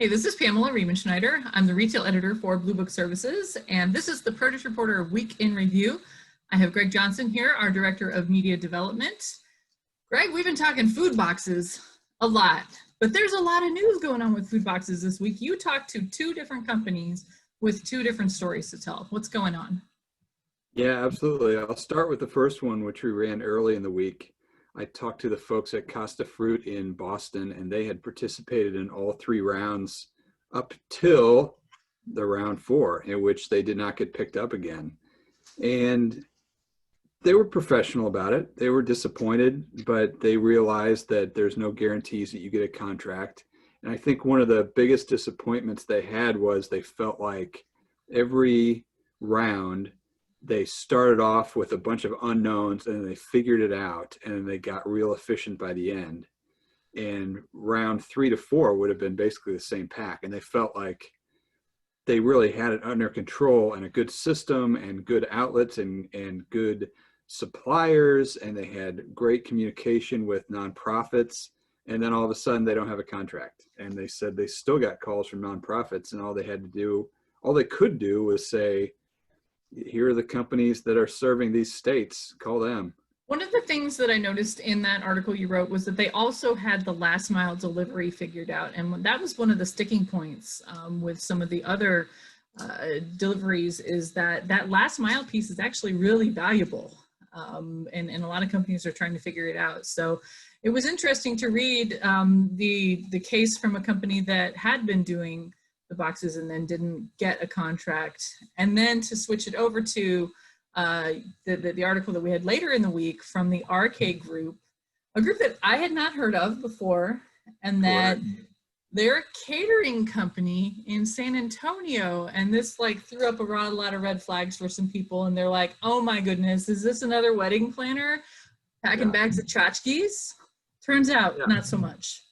Hey, this is Pamela Riemenschneider. I'm the retail editor for Blue Book Services, and this is the Produce Reporter Week in Review. I have Greg Johnson here, our Director of Media Development. Greg, we've been talking food boxes a lot, but there's a lot of news going on with food boxes this week. You talked to two different companies with two different stories to tell. What's going on? Yeah, absolutely. I'll start with the first one, which we ran early in the week. I talked to the folks at Costa Fruit in Boston, and they had participated in all three rounds up till the round four, in which they did not get picked up again. And they were professional about it. They were disappointed, but they realized that there's no guarantees that you get a contract. And I think one of the biggest disappointments they had was they felt like every round they started off with a bunch of unknowns and they figured it out and they got real efficient by the end. And round 3 to 4 would have been basically the same pack. And they felt like they really had it under control and a good system and good outlets and good suppliers. And they had great communication with nonprofits. And then all of a sudden they don't have a contract. And they said they still got calls from nonprofits, and all they could do was say, here are the companies that are serving these states, call them. One of the things that I noticed in that article you wrote was that they also had the last mile delivery figured out. And that was one of the sticking points with some of the other deliveries, is that last mile piece is actually really valuable. And a lot of companies are trying to figure it out. So it was interesting to read the case from a company that had been doing the boxes and then didn't get a contract, and then to switch it over to the article that we had later in the week from the RK group, a group that I had not heard of before, and that they're a catering company in San Antonio. And this like threw up a lot of red flags for some people, and they're like, oh my goodness, is this another wedding planner packing bags of tchotchkes? Turns out not so much.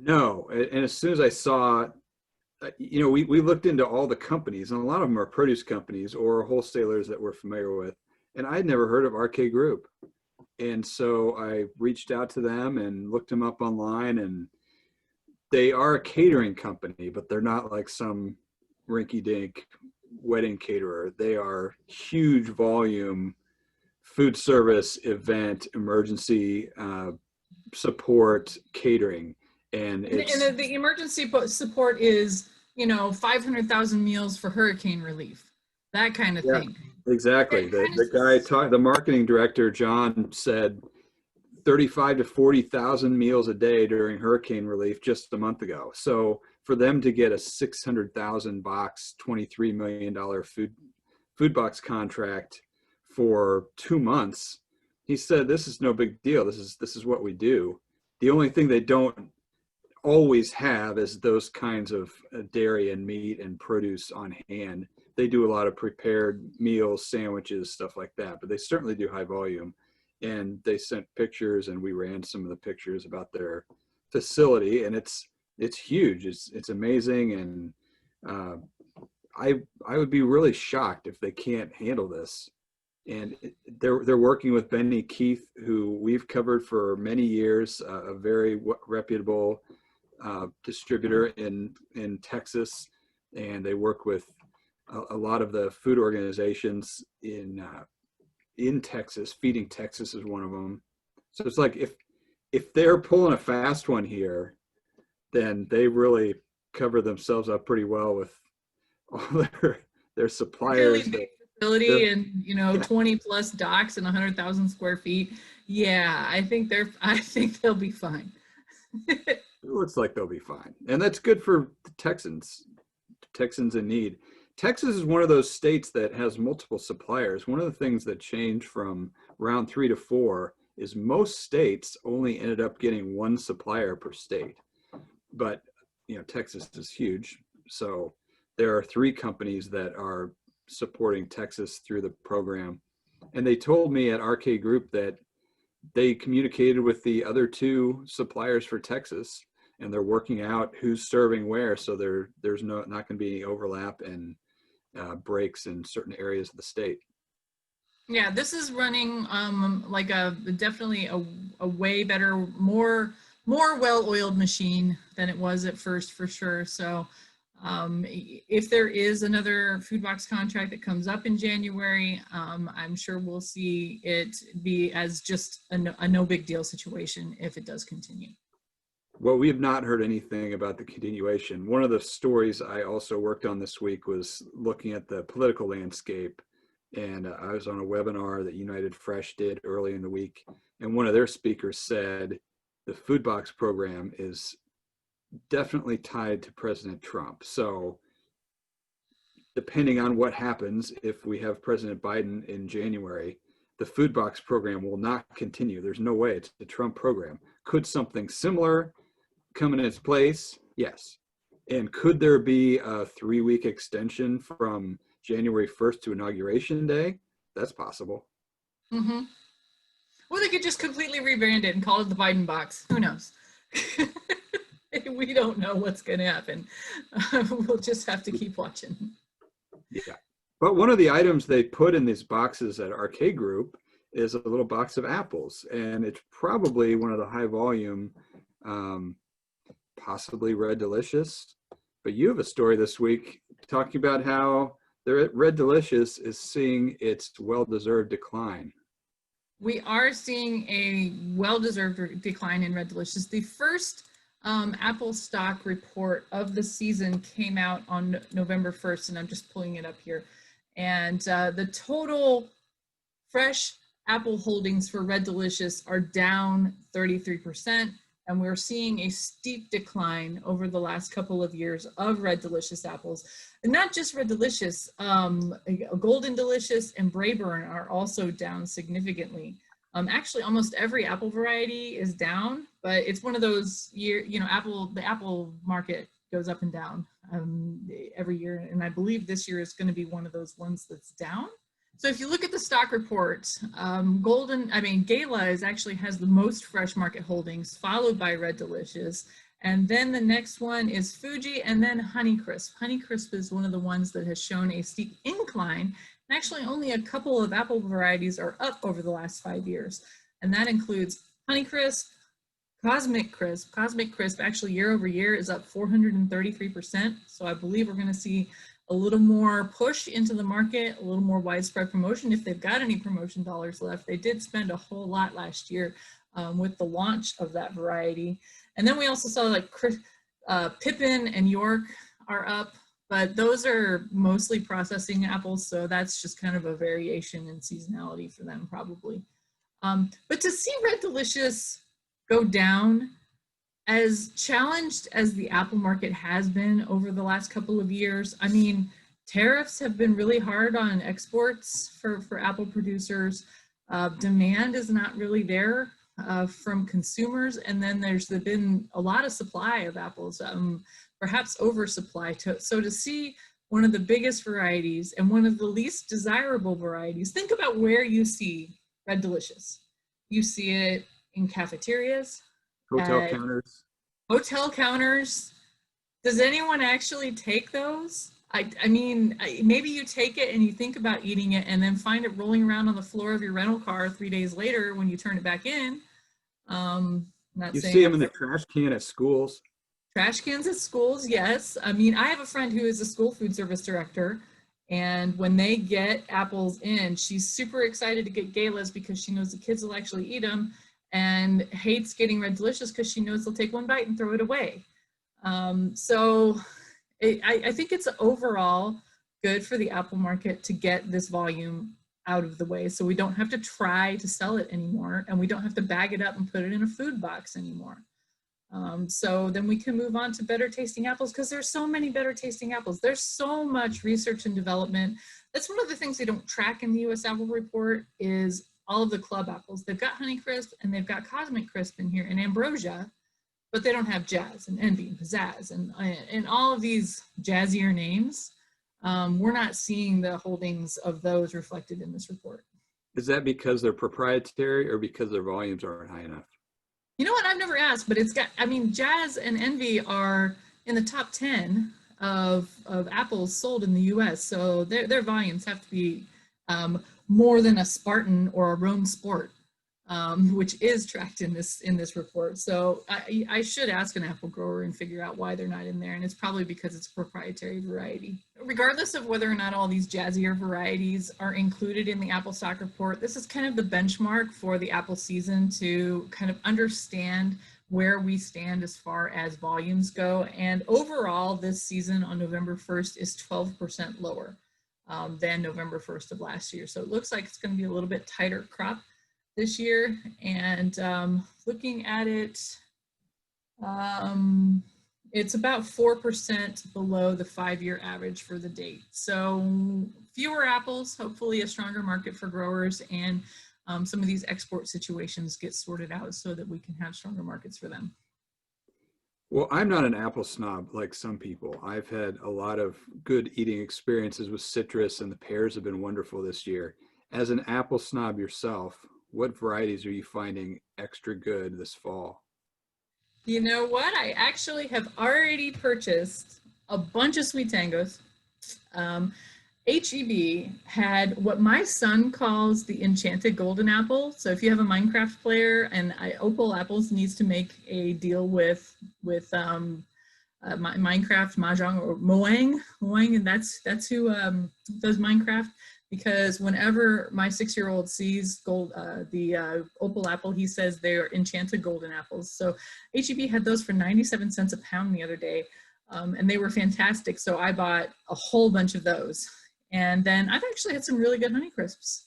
No, and as soon as I saw, we looked into all the companies, and a lot of them are produce companies or wholesalers that we're familiar with. And I'd never heard of RK Group. And so I reached out to them and looked them up online, and they are a catering company, but they're not like some rinky-dink wedding caterer. They are huge volume food service, event, emergency support catering. And the emergency support is, 500,000 meals for hurricane relief, that kind of thing. Exactly. The marketing director, John, said 35 to 40,000 meals a day during hurricane relief just a month ago. So for them to get a 600,000 box, $23 million food box contract for 2 months, he said, this is no big deal. This is what we do. The only thing they don't always have is those kinds of dairy and meat and produce on hand. They do a lot of prepared meals, sandwiches, stuff like that, but they certainly do high volume. And they sent pictures, and we ran some of the pictures about their facility, and it's huge. It's amazing. And I would be really shocked if they can't handle this. And they're working with Benny Keith, who we've covered for many years, a very reputable distributor in Texas, and they work with a lot of the food organizations in Texas. Feeding Texas is one of them. So it's like if they're pulling a fast one here, then they really cover themselves up pretty well with all their suppliers. Really big facility and 20 plus docks and 100,000 square feet. Yeah, I think they'll be fine. It looks like they'll be fine. And that's good for the Texans in need. Texas is one of those states that has multiple suppliers. One of the things that changed from round 3 to 4 is most states only ended up getting one supplier per state. But, Texas is huge. So there are 3 companies that are supporting Texas through the program. And they told me at RK Group that they communicated with the other 2 suppliers for Texas, and they're working out who's serving where, so there's not going to be any overlap and breaks in certain areas of the state. Yeah, this is running like definitely a way better, more more well-oiled machine than it was at first, for sure. So if there is another food box contract that comes up in January, I'm sure we'll see it be as just a no big deal situation if it does continue. Well, we have not heard anything about the continuation. One of the stories I also worked on this week was looking at the political landscape. And I was on a webinar that United Fresh did early in the week. And one of their speakers said the food box program is definitely tied to President Trump. So depending on what happens, if we have President Biden in January, the food box program will not continue. There's no way. It's the Trump program. Could something similar come in its place? Yes. And could there be a 3-week extension from January 1st to Inauguration Day? That's possible. Mm-hmm. Or they could just completely rebrand it and call it the Biden box. Who knows? We don't know what's going to happen. We'll just have to keep watching. Yeah. But one of the items they put in these boxes at Arcade Group is a little box of apples. And it's probably one of the high volume, possibly Red Delicious. But you have a story this week talking about how the Red Delicious is seeing its well-deserved decline. We are seeing a well-deserved decline in Red Delicious. The first Apple stock report of the season came out on November 1st, and I'm just pulling it up here. And the total fresh Apple holdings for Red Delicious are down 33%. And we're seeing a steep decline over the last couple of years of Red Delicious apples. And not just Red Delicious, Golden Delicious and Brayburn are also down significantly. Actually, almost every apple variety is down, but it's one of those the apple market goes up and down every year. And I believe this year is going to be one of those ones that's down. So if you look at the stock report, Gala actually has the most fresh market holdings, followed by Red Delicious. And then the next one is Fuji, and then Honeycrisp. Honeycrisp is one of the ones that has shown a steep incline. And actually only a couple of apple varieties are up over the last 5 years. And that includes Honeycrisp, Cosmic Crisp. Cosmic Crisp actually year over year is up 433%. So I believe we're going to see a little more push into the market, a little more widespread promotion if they've got any promotion dollars left. They did spend a whole lot last year with the launch of that variety. And then we also saw like Pippin and York are up, but those are mostly processing apples, so that's just kind of a variation in seasonality for them probably. But to see Red Delicious go down, as challenged as the apple market has been over the last couple of years, I mean, tariffs have been really hard on exports for apple producers. Demand is not really there from consumers. And then there's been a lot of supply of apples, perhaps oversupply. So to see one of the biggest varieties and one of the least desirable varieties, think about where you see Red Delicious. You see it in cafeterias, hotel counters. Hotel counters. Does anyone actually take those? I mean, maybe you take it and you think about eating it and then find it rolling around on the floor of your rental car 3 days later when you turn it back in. You see them in the trash can at schools. Trash cans at schools, yes. I mean, I have a friend who is a school food service director, and when they get apples in, she's super excited to get Galas because she knows the kids will actually eat them, and hates getting Red Delicious because she knows they'll take one bite and throw it away. I think it's overall good for the apple market to get this volume out of the way so we don't have to try to sell it anymore, and we don't have to bag it up and put it in a food box anymore. So then we can move on to better tasting apples, because there's so many better tasting apples. There's so much research and development. That's one of the things they don't track in the US Apple Report is all of the club apples. They've got Honeycrisp and they've got Cosmic Crisp in here and Ambrosia, but they don't have Jazz and Envy and Pizzazz and all of these jazzier names. We're not seeing the holdings of those reflected in this report. Is that because they're proprietary or because their volumes aren't high enough? You know what, I've never asked, but it's got, I mean, Jazz and Envy are in the top 10 of apples sold in the US. So their volumes have to be more than a Spartan or a Rome Sport. which is tracked in this report. So I should ask an apple grower and figure out why they're not in there. And it's probably because it's a proprietary variety. Regardless of whether or not all these jazzier varieties are included in the apple stock report, this is kind of the benchmark for the apple season to kind of understand where we stand as far as volumes go. And overall, this season on November 1st is 12% lower than November 1st of last year. So it looks like it's going to be a little bit tighter crop this year. And looking at it, it's about 4% below the 5-year average for the date. So fewer apples, hopefully a stronger market for growers, and some of these export situations get sorted out so that we can have stronger markets for them. Well, I'm not an apple snob like some people. I've had a lot of good eating experiences with citrus, and the pears have been wonderful this year. As an apple snob yourself, what varieties are you finding extra good this fall? You know what? I actually have already purchased a bunch of sweet tangos. HEB had what my son calls the enchanted golden apple. So if you have a Minecraft player, and Opal Apples needs to make a deal with Minecraft Mahjong or Moang, and that's who does Minecraft. Because whenever my 6-year-old sees the Opal apple, he says they're enchanted golden apples. So HEB had those for 97 cents a pound the other day, and they were fantastic. So I bought a whole bunch of those. And then I've actually had some really good Honey Crisps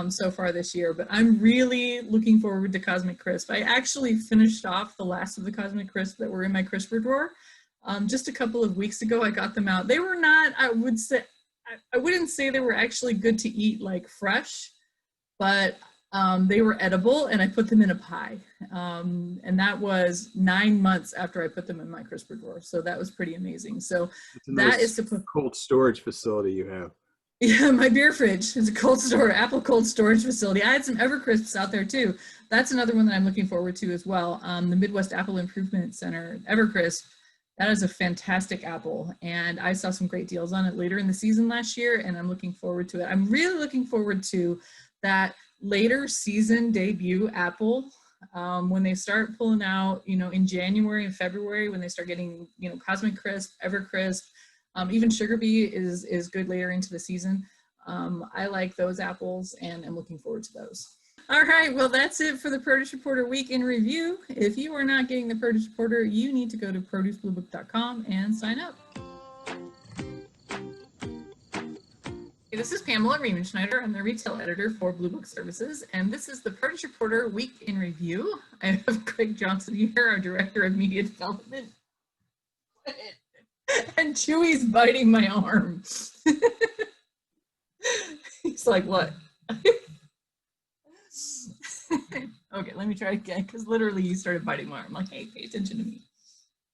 so far this year, but I'm really looking forward to Cosmic Crisp. I actually finished off the last of the Cosmic Crisp that were in my crisper drawer. Just a couple of weeks ago, I got them out. They were not, I wouldn't say they were actually good to eat like fresh, but they were edible, and I put them in a pie. And that was 9 months after I put them in my crisper drawer. So that was pretty amazing. So that is the cold storage facility you have. Yeah, my beer fridge is a apple cold storage facility. I had some Evercrisps out there too. That's another one that I'm looking forward to as well. The Midwest Apple Improvement Center, Evercrisp, that is a fantastic apple. And I saw some great deals on it later in the season last year, and I'm looking forward to it. I'm really looking forward to that later season debut apple when they start pulling out, in January and February, when they start getting, Cosmic Crisp, Evercrisp. Even Sugar Bee is good later into the season. I like those apples, and I'm looking forward to those. All right, well, that's it for the Produce Reporter Week in Review. If you are not getting the Produce Reporter, you need to go to producebluebook.com and sign up. Hey, this is Pamela Riemenschneider. I'm the retail editor for Blue Book Services, and this is the Produce Reporter Week in Review. I have Craig Johnson here, our Director of Media Development. And Chewy's biting my arm. He's like, what? Okay, let me try again, because literally you started biting my arm. I'm like, hey, pay attention to me.